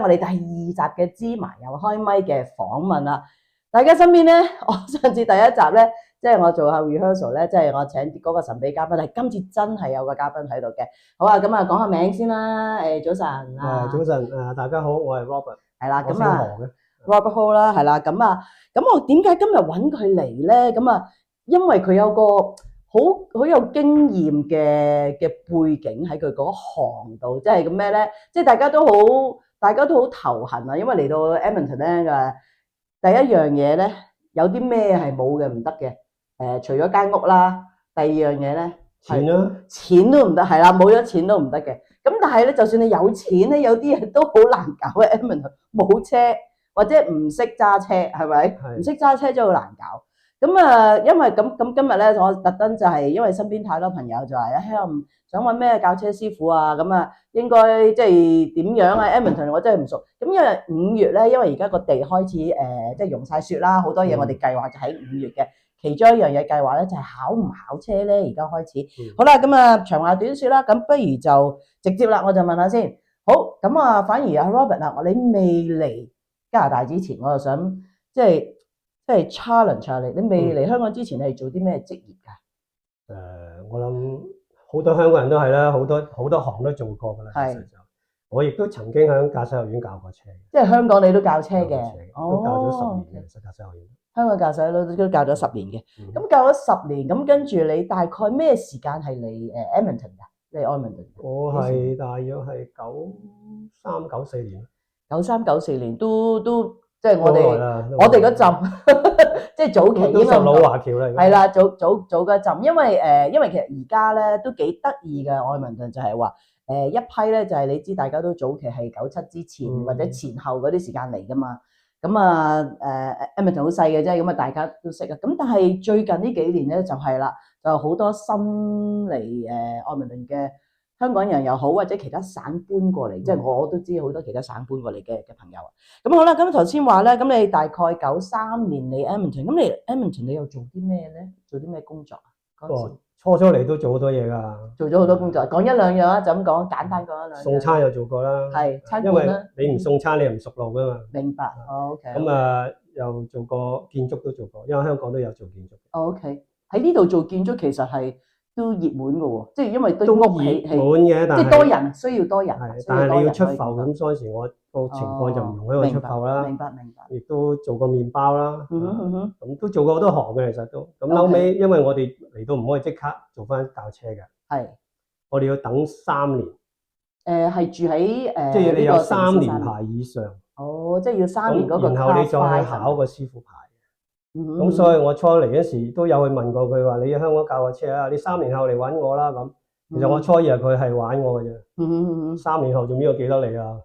我哋第2集嘅芝麻又開咪嘅訪問啦。大家身邊咧，我上次第1集咧，即係我做下 rehearsal 咧，即係我請嗰個神秘嘉賓，係今次真係有個嘉賓喺度嘅。好啊，咁啊講下名先啦。早晨啊，早晨大家好，我係 Robert。係啦，咁啊 Robert Ho 啦，係啦，咁我點解今日揾佢嚟咧？咁啊，因為佢有個好有經驗嘅背景喺佢嗰行度，即係咁咩咧？即係大家都好頭痕啊，因為嚟到 Edmonton 咧第一樣嘢咧，有啲咩係冇嘅唔得嘅？除咗間屋啦，第二樣嘢咧，錢都唔得，係啦，冇咗錢都唔得嘅。咁但係咧，就算你有錢咧，有啲嘢都好難搞嘅。Edmonton 冇車或者唔識揸車，係咪？唔識揸車真係好難搞。咁啊，因為咁今日咧，我特登就係因為身邊太多朋友就係想揾咩教車師傅啊，咁啊應該即係點樣啊 Edmonton 我真係唔熟。咁因為5月咧，因為而家個地開始即係融晒雪啦，好多嘢我哋計劃就喺5月嘅。其中一樣嘢計劃咧就係考唔考車咧，而家開始。好啦，咁啊長話短説啦，咁不如就直接啦，我就問下先。好，咁啊反而阿 Robert 啊，你未嚟加拿大之前，我就想即係 challenge 下你。你未嚟香港之前，你係做啲咩職業㗎？我諗好多香港人都係啦，好多行都做過㗎啦。係，我亦都曾經喺駕駛學院教過車。即係香港你都教車嘅？都教咗10年嘅，駕駛學院。香港駕駛都教咗10年嘅。咁教咗10年，咁跟住你大概咩時間係嚟Edmonton 㗎？你 Edmonton？我係大約係93、94年。93、94年都即係我哋嗰陣，即係早期都就老華僑啦。係啦，早嗰陣，因為其實而家咧都幾得意嘅Edmonton，就係話一批咧就係你知大家都早期係97之前或者前後嗰啲時間嚟㗎嘛。咁啊Edmonton 好細嘅啫，咁啊大家都識啊。咁但係最近呢幾年咧就係啦，就好多新嚟Edmonton嘅香港人又好，或者其他省搬過嚟，即係我都知好多其他省搬過嚟嘅朋友啊。咁好啦，咁頭先話咧，咁你大概93年嚟 Edmonton，咁你 Edmonton 你又做啲咩咧？做啲咩工作啊？嗰時初嚟都做好多嘢㗎，做咗好多工作，講1、2樣啊，就咁講，簡單講1、2樣。送餐又做過啦，係餐館啦。因為你唔送餐，你又唔熟路㗎嘛。明白。OK。咁又做過建築都做過，因為香港都有做建築。OK。喺呢度做建築其實係都熱門㗎喎，即係因為堆屋起熱門嘅，但係即係多人需要多人。係，但係你要出埠咁，嗰陣時我個情況就唔容許我出埠啦。明白。亦都做過麵包啦，咁都做過好多行嘅，其實都。咁後尾因為我哋嚟到唔可以即刻做翻教車嘅，係，我哋要等3年。係住喺即係你有3年牌以上。哦，即係要3年嗰個。然後你再去考個師傅牌。咁所以我初嚟嗰時都有去問過佢話：你喺香港教過車啊？你3年後嚟揾我啦咁。其實我初以為佢係玩我嘅啫。3年後仲邊個記得你啊？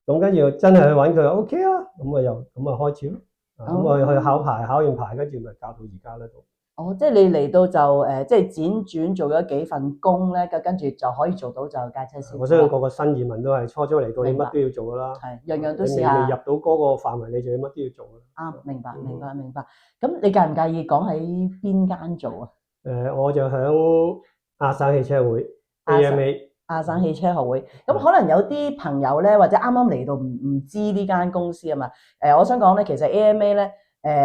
咁跟住真係去揾佢 ，OK 啊，咁開始咯。咁我去考牌，考完牌跟住咪教到而家呢度。哦，即係你嚟到就即係輾轉做咗幾份工咧，跟住就可以做到就駕車師傅。我相信個個新移民都係初嚟到，你乜都要做噶啦。係，樣樣都試下。你未入到嗰個範圍，你就要乜都要做啦。啱，明白。咁你介唔介意講喺邊間做啊？我就響亞省汽車會 AMA。亞省汽車學會，咁可能有啲朋友咧，或者啱啱嚟到唔知呢間公司啊嘛。我想講咧，其實 AMA 咧，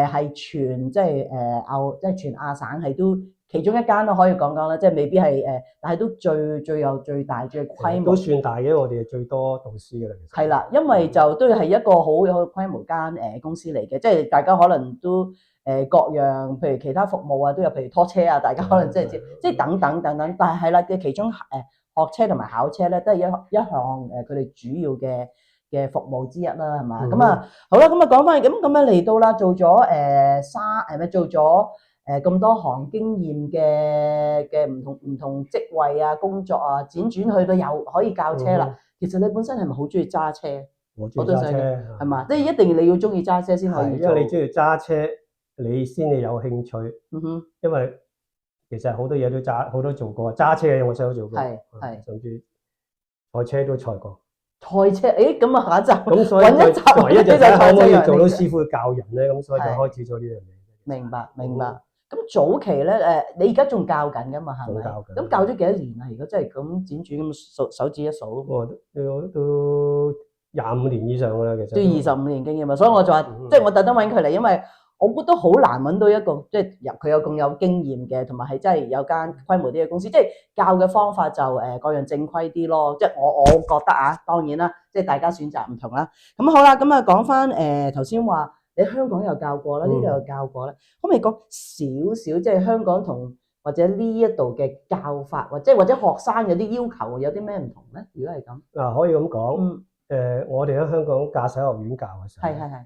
係全即係全亞省係都其中一間都可以講啦，即係未必係但係都最大最規模。都算大嘅，我哋係最多導師嘅啦。其實係啦，因為就都係一個好有規模間公司嚟嘅，即係大家可能都各樣，譬如其他服務啊都有，譬如拖車啊，大家可能即係等等，但係啦嘅其中學車同埋考車咧，都係一項佢哋主要嘅服務之一啦，係嘛？咁好啦，咁講翻咁嚟到啦，做咗做咗咁多行經驗嘅唔同職位啊、工作啊，輾轉去到又可以教車啦。其實你本身係咪好中意揸車？我中意揸車，係嘛？即係一定你要中意揸車先可以做。因為你中意揸車，你先至有興趣。因為其實好多嘢都好多做過，揸車嘅我細佬做過，甚至賽車都賽過。賽車，咁啊下一集，咁所以唯一就睇可唔可以做到師傅教人咧，咁所以就開始咗呢樣嘢。明白。咁早期咧，你而家仲教緊噶嘛？係咪？咁教咗幾多年啊？如果真係咁輾轉咁手指一數，都25年以上㗎啦，其實都25年經驗啊，所以我就話，即係我特登揾佢嚟，因為我覺得好難揾到一個即係佢有咁有經驗嘅，同埋係真係有間規模啲嘅公司，即係教嘅方法就各樣正規啲咯。即係我覺得啊，當然啦，即係大家選擇唔同啦。咁好啦，咁啊講翻頭先話你香港有教過啦，呢度有教過咧，可唔可以講少少即係香港同或者呢一度嘅教法，或者學生有啲要求有啲咩唔同咧？如果係咁，可以咁講。我哋喺香港駕駛學院教嘅時候，係，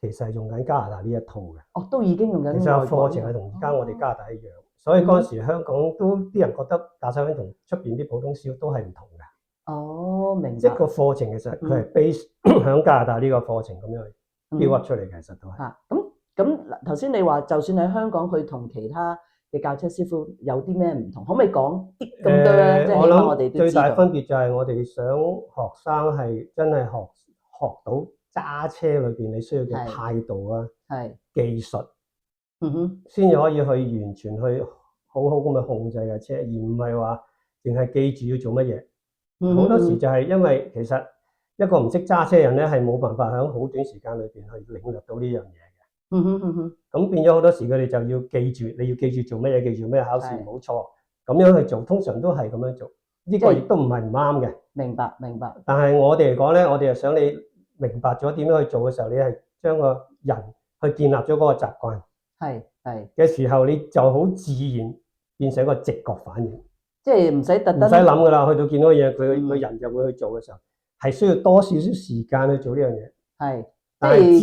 其實係用緊加拿大呢一套嘅。哦，都已經用緊。其實課程係同而家我哋加拿大一樣，所以嗰陣時香港都啲人覺得駕駛學院同出邊啲普通小都係唔同嘅。哦，明白。即係個課程其實佢係 base 響加拿大呢個課程咁樣 build up 出嚟嘅，其實都係。咁頭先你話，就算喺香港，佢同其他嘅教車師傅有啲咩唔同？可唔可以講啲咁多咧？即係起碼我哋都知道。最大分別就係我哋想學生係真係學到揸車裏邊你需要嘅態度啊，技術，先至可以去完全去好好咁去控制架車，而唔係話淨係記住要做乜嘢。好多時就係因為其實一個唔識揸車人咧，係冇辦法喺好短時間裏邊去領略到呢樣嘢嘅。咁變咗好多時佢哋就要記住，你要記住做乜嘢，記住咩考試唔好錯，咁樣去做，通常都係咁樣做。呢個亦都唔係唔啱嘅。明白。但係我哋嚟講咧，我哋係想你明白咗點樣去做嘅時候，你係將個人去建立咗嗰個習慣，嘅時候，你就好自然變成一個直覺反應，即係唔使特登，唔使諗㗎啦。去到見到嘢，佢人就會去做嘅時候，係需要多少少時間去做呢樣嘢。但係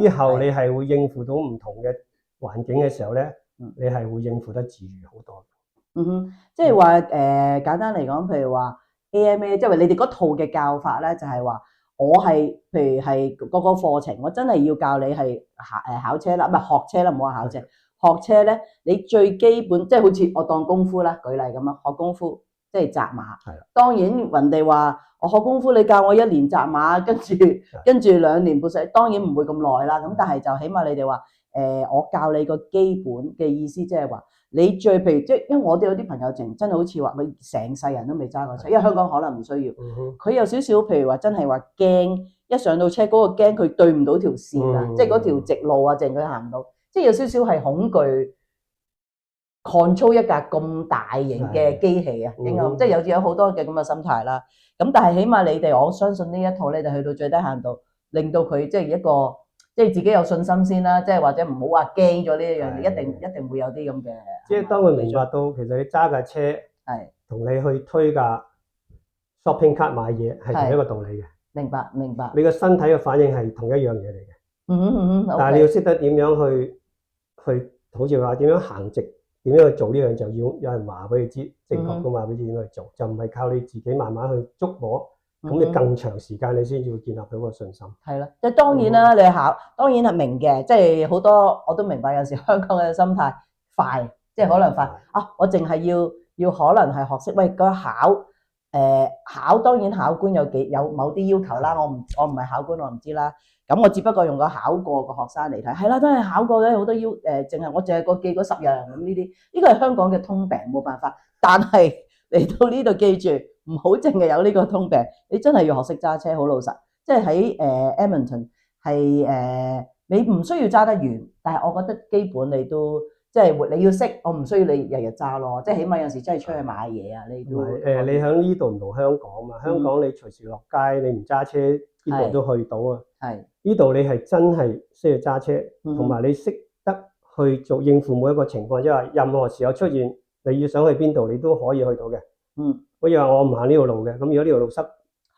之後你係會應付到唔同嘅環境嘅時候咧，你係會應付得自如好多。即係話簡單嚟講，譬如話 AMA， 即係你哋嗰套嘅教法咧，就係話我係譬如係嗰個課程，我真係要教你係考車啦，唔係學車啦，唔好話考車。學車咧，你最基本即係好似我當功夫啦，舉例咁啊，學功夫即係紮馬。當然人哋話我學功夫，你教我1年紮馬，跟住2年半世，當然唔會咁耐啦。咁但係就起碼你哋話我教你個基本嘅意思，即係話你最譬如即係因為我哋有啲朋友真係好似話佢成世人都未揸過車，因為香港可能唔需要。佢有少少譬如話真係話驚，一上到車嗰個驚佢對唔到條線啊，即係嗰條直路啊，淨佢行唔到。即係有少少係恐懼 control 一架咁大型嘅機器啊，應該即係有好多嘅咁嘅心態啦。咁但係起碼你哋我相信呢一套咧，就去到最低限度，令到佢即係一個即係自己有信心先啦。即係或者唔好話驚咗呢一樣嘢，一定會有啲咁嘅。即係當佢明白到其實你揸架車係同你去推架 shopping cart 買嘢係同一個道理嘅。明白。你個身體嘅反應係同一樣嘢嚟嘅。但係你要識得點樣去好似話點樣行直，點樣去做呢樣，就要有人話俾你知，正確咁話俾你知點樣去做，就唔係靠你自己慢慢去捉摸，咁你更長時間你先至會建立到個信心。係啦，即係當然啦，你考當然係明嘅，即係好多我都明白，有時香港嘅心態快，即係可能快啊！我淨係要可能係學識，喂個考當然考官有某啲要求啦，我唔係考官，我唔知啦。咁我只不過用個考過嘅學生嚟睇，係啦，真係考過嘅好多我淨係個記嗰10樣咁呢個係香港嘅通病，冇辦法。但係嚟到呢度記住，唔好淨係有呢個通病，你真係要學識揸車，好老實。即係喺Edmonton 係你唔需要揸得遠，但係我覺得基本你都即係你要識，我唔需要你日日揸咯，即係起碼有時真係出去買嘢啊，你都你喺呢度唔同香港嘛，香港你隨時落街，你唔揸車邊度都去到啊。呢度你係真係需要揸車，同埋你識得去做應付每一個情況，即係話任何時候出現你要想去邊度，你都可以去到嘅。好似話我唔行呢條路嘅，咁如果呢條路塞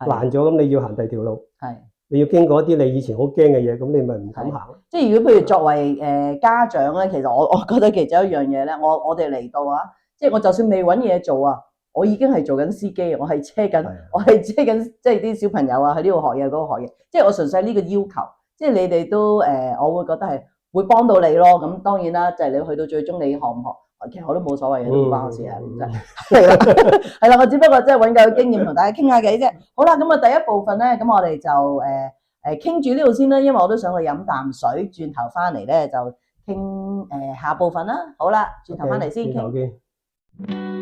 爛咗，咁你要行第二條路，你要經過一啲你以前好驚嘅嘢，咁你咪唔敢行。即係如果譬如作為家長咧，其實我覺得其中一樣嘢咧，我哋嚟到啊，即係我就算未揾嘢做啊，我已經係做緊司機，我係車緊即係啲小朋友啊，喺呢度學嘢，嗰度學嘢，即係我純粹呢個要求，即係你哋都我會覺得係會幫到你咯。咁當然啦，就係你去到最終你學唔學，其實我都冇所謂嘅，都唔關我事啊。係啦，我只不過即係揾夠經驗同大家傾下偈啫。好啦，咁啊第一部分咧，咁我哋就傾住呢度先啦，因為我都想去飲啖水，轉頭翻嚟咧就傾下部分啦。好啦，轉頭翻嚟先傾。